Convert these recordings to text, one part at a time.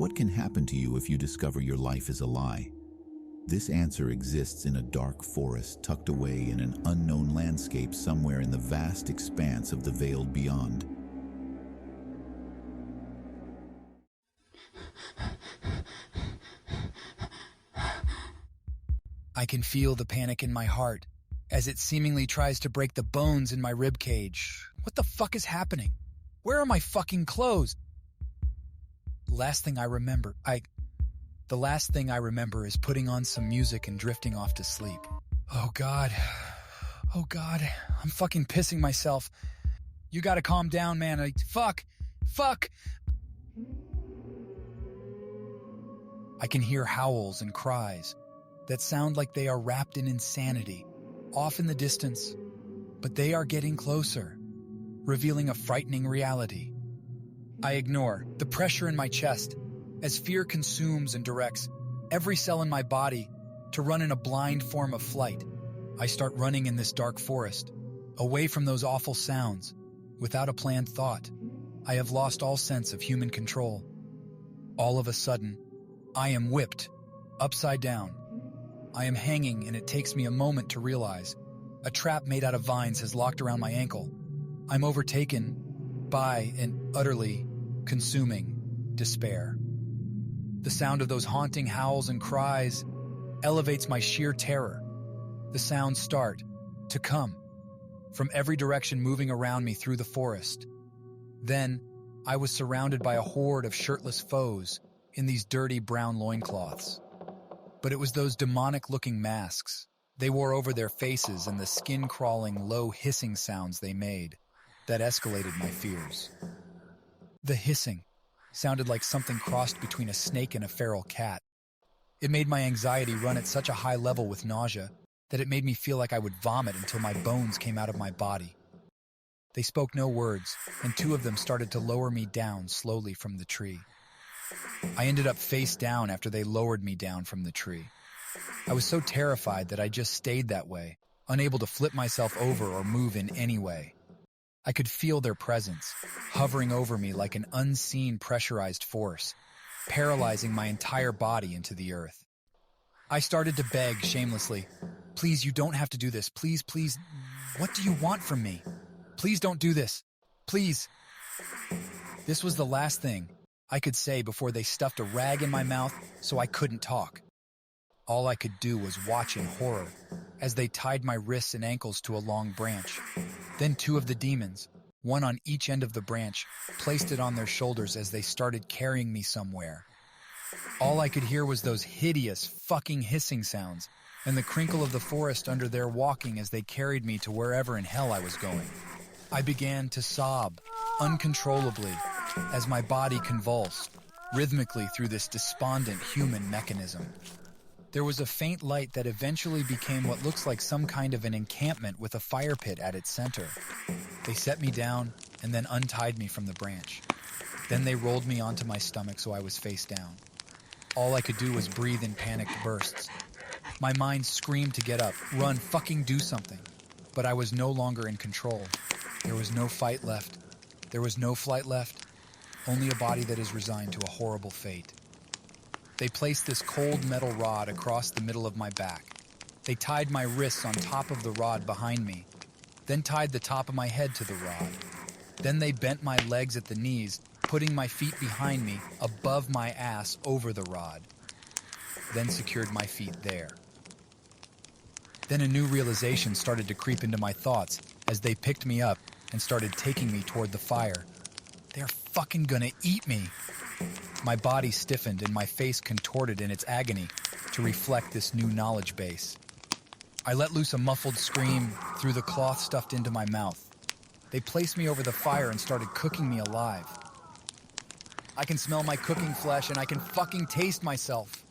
What can happen to you if you discover your life is a lie? This answer exists in a dark forest tucked away in an unknown landscape somewhere in the vast expanse of the veiled beyond. I can feel the panic in my heart as it seemingly tries to break the bones in my ribcage. What the fuck is happening? Where are my fucking clothes? The last thing I remember is putting on some music and drifting off to sleep. Oh God. Oh God. I'm fucking pissing myself. You gotta calm down, man. Fuck. I can hear howls and cries that sound like they are wrapped in insanity, off in the distance, but they are getting closer, revealing a frightening reality. I ignore the pressure in my chest as fear consumes and directs every cell in my body to run in a blind form of flight. I start running in this dark forest, away from those awful sounds, without a planned thought. I have lost all sense of human control. All of a sudden, I am whipped, upside down. I am hanging, and it takes me a moment to realize a trap made out of vines has locked around my ankle. I'm overtaken by an utterly consuming despair. The sound of those haunting howls and cries elevates my sheer terror. The sounds start to come from every direction, moving around me through the forest. Then, I was surrounded by a horde of shirtless foes in these dirty brown loincloths. But it was those demonic-looking masks they wore over their faces and the skin-crawling, low hissing sounds they made that escalated my fears. The hissing sounded like something crossed between a snake and a feral cat. It made my anxiety run at such a high level with nausea that it made me feel like I would vomit until my bones came out of my body. They spoke no words, and two of them started to lower me down slowly from the tree. I ended up face down after they lowered me down from the tree. I was so terrified that I just stayed that way, unable to flip myself over or move in any way. I could feel their presence, hovering over me like an unseen pressurized force, paralyzing my entire body into the earth. I started to beg shamelessly, "Please, you don't have to do this. Please, please. What do you want from me? Please don't do this. Please." This was the last thing I could say before they stuffed a rag in my mouth so I couldn't talk. All I could do was watch in horror as they tied my wrists and ankles to a long branch. Then two of the demons, one on each end of the branch, placed it on their shoulders as they started carrying me somewhere. All I could hear was those hideous fucking hissing sounds and the crinkle of the forest under their walking as they carried me to wherever in hell I was going. I began to sob uncontrollably as my body convulsed rhythmically through this despondent human mechanism. There was a faint light that eventually became what looks like some kind of an encampment with a fire pit at its center. They set me down and then untied me from the branch. Then they rolled me onto my stomach so I was face down. All I could do was breathe in panicked bursts. My mind screamed to get up, run, fucking do something. But I was no longer in control. There was no fight left. There was no flight left. Only a body that is resigned to a horrible fate. They placed this cold metal rod across the middle of my back. They tied my wrists on top of the rod behind me, then tied the top of my head to the rod. Then they bent my legs at the knees, putting my feet behind me, above my ass, over the rod. Then secured my feet there. Then a new realization started to creep into my thoughts as they picked me up and started taking me toward the fire. They're fucking gonna eat me. My body stiffened and my face contorted in its agony to reflect this new knowledge base. I let loose a muffled scream through the cloth stuffed into my mouth. They placed me over the fire and started cooking me alive. I can smell my cooking flesh and I can fucking taste myself.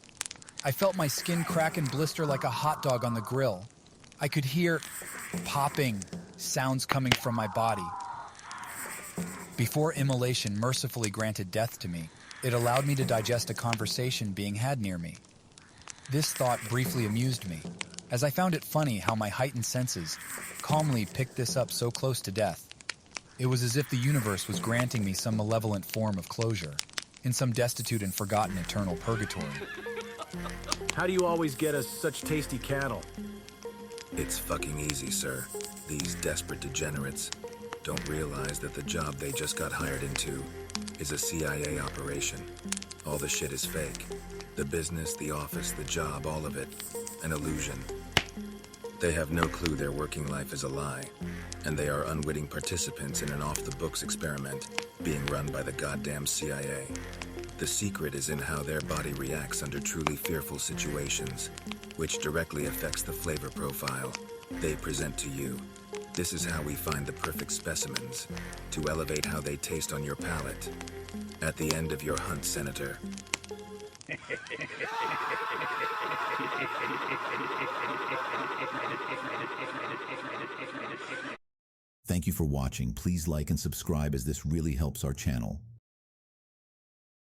I felt my skin crack and blister like a hot dog on the grill. I could hear popping sounds coming from my body. Before immolation mercifully granted death to me, it allowed me to digest a conversation being had near me. This thought briefly amused me, as I found it funny how my heightened senses calmly picked this up so close to death. It was as if the universe was granting me some malevolent form of closure. in some destitute and forgotten eternal purgatory. How do you always get us such tasty cattle? It's fucking easy, sir. These desperate degenerates don't realize that the job they just got hired into is a CIA operation. All the shit is fake. The business, the office, the job, all of it, an illusion. They have no clue their working life is a lie, and they are unwitting participants in an off-the-books experiment being run by the goddamn CIA. The secret is in how their body reacts under truly fearful situations, which directly affects the flavor profile they present to you. This is how we find the perfect specimens, to elevate how they taste on your palate. At the end of your hunt, Senator. Thank you for watching. Please like and subscribe as this really helps our channel.